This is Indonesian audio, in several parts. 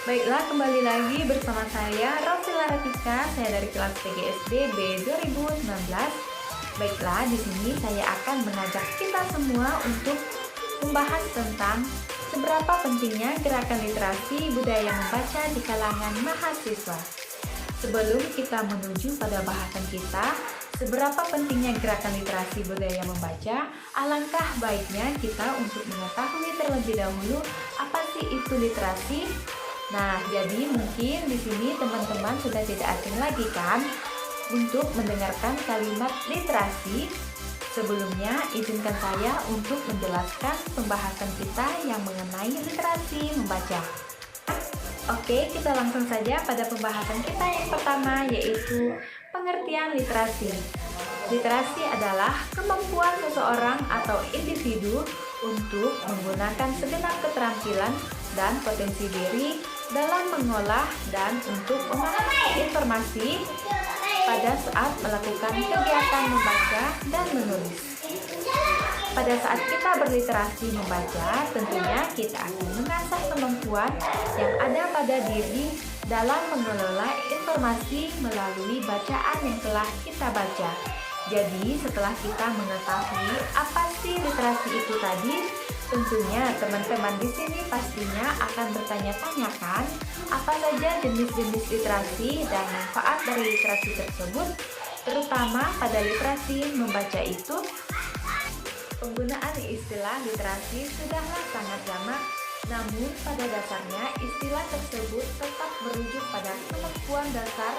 Baiklah, kembali lagi bersama saya Rosila Ratika, saya dari kelas TGSD B 2019. Baiklah, di sini saya akan mengajak kita semua untuk membahas tentang seberapa pentingnya gerakan literasi budaya membaca di kalangan mahasiswa. Sebelum kita menuju pada bahasan kita, seberapa pentingnya gerakan literasi budaya membaca, alangkah baiknya kita untuk mengetahui terlebih dahulu apa sih itu literasi. Nah, jadi mungkin di sini teman-teman sudah tidak asing lagi kan untuk mendengarkan kalimat literasi. Sebelumnya, izinkan saya untuk menjelaskan pembahasan kita yang mengenai literasi membaca. Oke, kita langsung saja pada pembahasan kita yang pertama, yaitu pengertian literasi. Literasi adalah kemampuan seseorang atau individu untuk menggunakan segenap keterampilan dan potensi diri dalam mengolah dan untuk memahami informasi pada saat melakukan kegiatan membaca dan menulis. Pada saat kita berliterasi membaca, tentunya kita akan mengasah kemampuan yang ada pada diri dalam mengelola informasi melalui bacaan yang telah kita baca. Jadi, setelah kita mengetahui apa sih literasi itu tadi, tentunya teman-teman di sini pastinya akan bertanya-tanya kan, apa saja jenis-jenis literasi dan manfaat dari literasi tersebut, terutama pada literasi membaca itu. Penggunaan istilah literasi sudahlah sangat jamak, namun pada dasarnya istilah tersebut tetap merujuk pada kemampuan dasar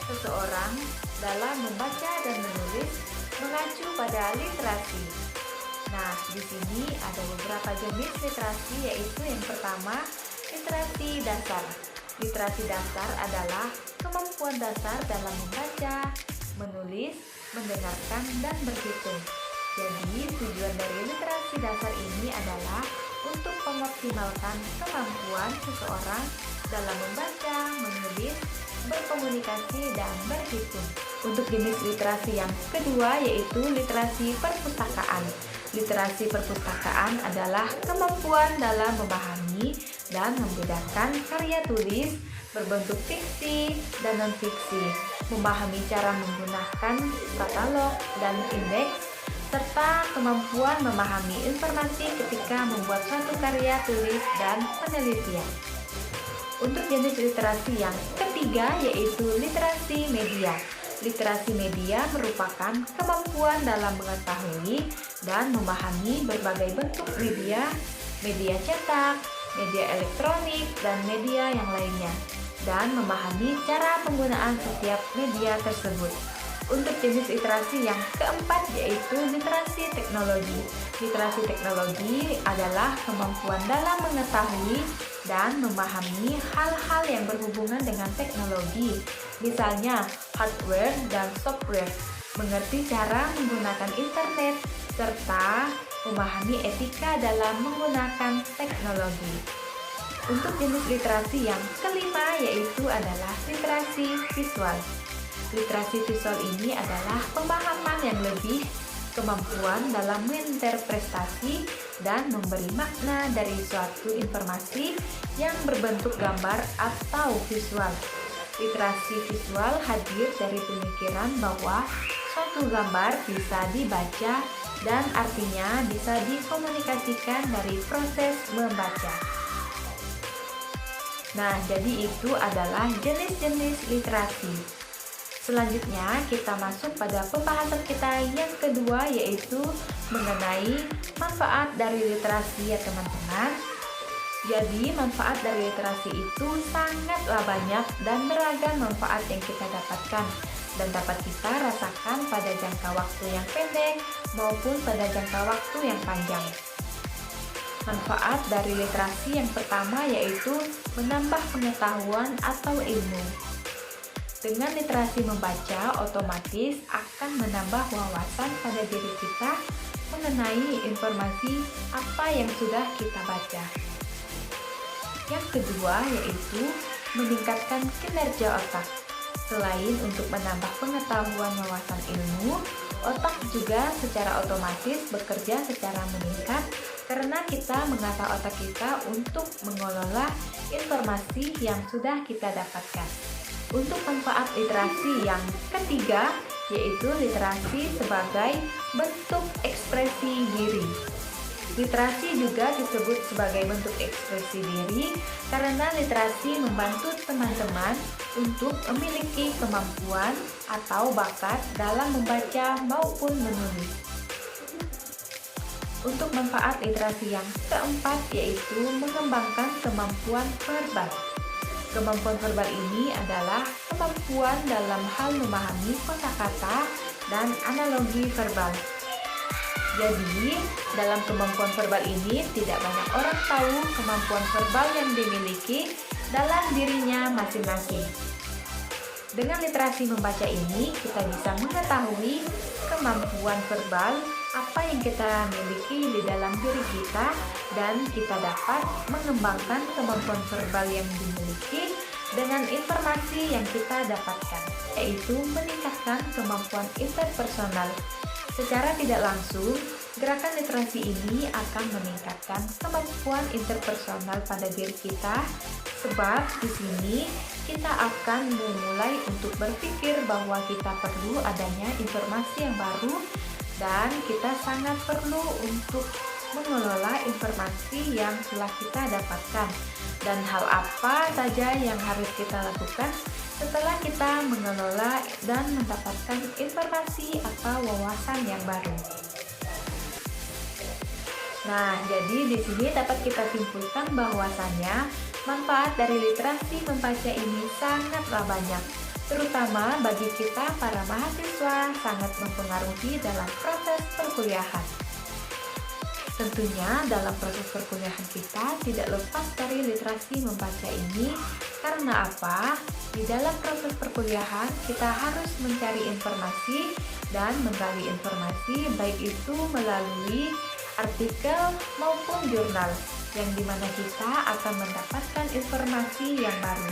seseorang dalam membaca dan menulis mengacu pada literasi. Nah, di sini ada beberapa jenis literasi, yaitu yang pertama, literasi dasar. Literasi dasar adalah kemampuan dasar dalam membaca, menulis, mendengarkan, dan berhitung. Jadi, tujuan dari literasi dasar ini adalah untuk mengoptimalkan kemampuan seseorang dalam membaca, menulis, berkomunikasi, dan berhitung. Untuk jenis literasi yang kedua, yaitu literasi perpustakaan. Literasi perpustakaan adalah kemampuan dalam memahami dan membedakan karya tulis berbentuk fiksi dan non-fiksi, memahami cara menggunakan katalog dan indeks, serta kemampuan memahami informasi ketika membuat suatu karya tulis dan penelitian. Untuk jenis literasi yang ketiga, yaitu literasi media. Literasi media merupakan kemampuan dalam mengetahui dan memahami berbagai bentuk media, media cetak, media elektronik, dan media yang lainnya, dan memahami cara penggunaan setiap media tersebut. Untuk jenis literasi yang keempat, yaitu literasi teknologi. Literasi teknologi adalah kemampuan dalam mengetahui dan memahami hal-hal yang berhubungan dengan teknologi, misalnya hardware dan software, mengerti cara menggunakan internet, serta memahami etika dalam menggunakan teknologi. Untuk jenis literasi yang kelima, yaitu adalah literasi visual. Literasi visual ini adalah pemahaman yang lebih, kemampuan dalam menginterpretasi dan memberi makna dari suatu informasi yang berbentuk gambar atau visual. Literasi visual hadir dari pemikiran bahwa suatu gambar bisa dibaca dan artinya bisa dikomunikasikan dari proses membaca. Nah, jadi itu adalah jenis-jenis literasi. Selanjutnya kita masuk pada pembahasan kita yang kedua, yaitu mengenai manfaat dari literasi ya teman-teman. Jadi manfaat dari literasi itu sangatlah banyak dan beragam manfaat yang kita dapatkan dan dapat kita rasakan pada jangka waktu yang pendek maupun pada jangka waktu yang panjang. Manfaat dari literasi yang pertama yaitu menambah pengetahuan atau ilmu. Dengan literasi membaca, otomatis akan menambah wawasan pada diri kita mengenai informasi apa yang sudah kita baca. Yang kedua yaitu meningkatkan kinerja otak. Selain untuk menambah pengetahuan wawasan ilmu, otak juga secara otomatis bekerja secara meningkat karena kita mengasah otak kita untuk mengelola informasi yang sudah kita dapatkan. Untuk manfaat literasi yang ketiga, yaitu literasi sebagai bentuk ekspresi diri. Literasi juga disebut sebagai bentuk ekspresi diri karena literasi membantu teman-teman untuk memiliki kemampuan atau bakat dalam membaca maupun menulis. Untuk manfaat literasi yang keempat yaitu mengembangkan kemampuan verbal. Kemampuan verbal ini adalah kemampuan dalam hal memahami kosakata dan analogi verbal. Jadi, dalam kemampuan verbal ini tidak banyak orang tahu kemampuan verbal yang dimiliki dalam dirinya masing-masing. Dengan literasi membaca ini, kita bisa mengetahui kemampuan verbal apa yang kita miliki di dalam diri kita dan kita dapat mengembangkan kemampuan verbal yang dimiliki dengan informasi yang kita dapatkan, yaitu meningkatkan kemampuan interpersonal. Secara tidak langsung, gerakan literasi ini akan meningkatkan kemampuan interpersonal pada diri kita, sebab di sini kita akan memulai untuk berpikir bahwa kita perlu adanya informasi yang baru dan kita sangat perlu untuk mengelola informasi yang telah kita dapatkan dan hal apa saja yang harus kita lakukan setelah kita mengelola dan mendapatkan informasi atau wawasan yang baru. Nah, jadi di sini dapat kita simpulkan bahwasannya manfaat dari literasi membaca ini sangatlah banyak, terutama bagi kita para mahasiswa sangat mempengaruhi dalam proses perkuliahan. Tentunya dalam proses perkuliahan kita tidak lepas dari literasi membaca ini. Karena apa? Di dalam proses perkuliahan kita harus mencari informasi dan menggali informasi baik itu melalui artikel maupun jurnal yang dimana kita akan mendapatkan informasi yang baru.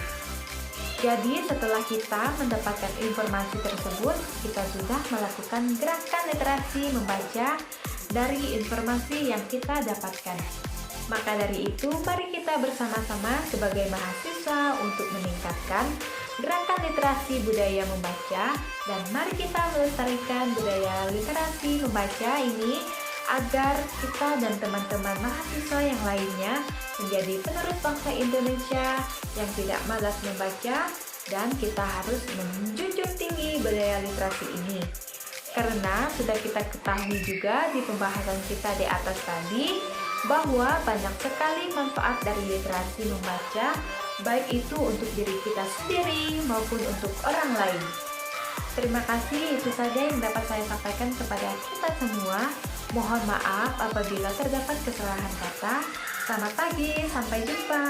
Jadi setelah kita mendapatkan informasi tersebut, kita sudah melakukan gerakan literasi membaca dari informasi yang kita dapatkan. Maka dari itu, mari kita bersama-sama sebagai mahasiswa untuk meningkatkan gerakan literasi budaya membaca dan mari kita melestarikan budaya literasi membaca ini agar kita dan teman-teman mahasiswa yang lainnya menjadi penerus bangsa Indonesia yang tidak malas membaca dan kita harus menjunjung tinggi budaya literasi ini. Karena sudah kita ketahui juga di pembahasan kita di atas tadi bahwa banyak sekali manfaat dari literasi membaca, baik itu untuk diri kita sendiri maupun untuk orang lain. Terima kasih, itu saja yang dapat saya sampaikan kepada kita semua. Mohon maaf apabila terdapat kesalahan kata. Selamat pagi, sampai jumpa.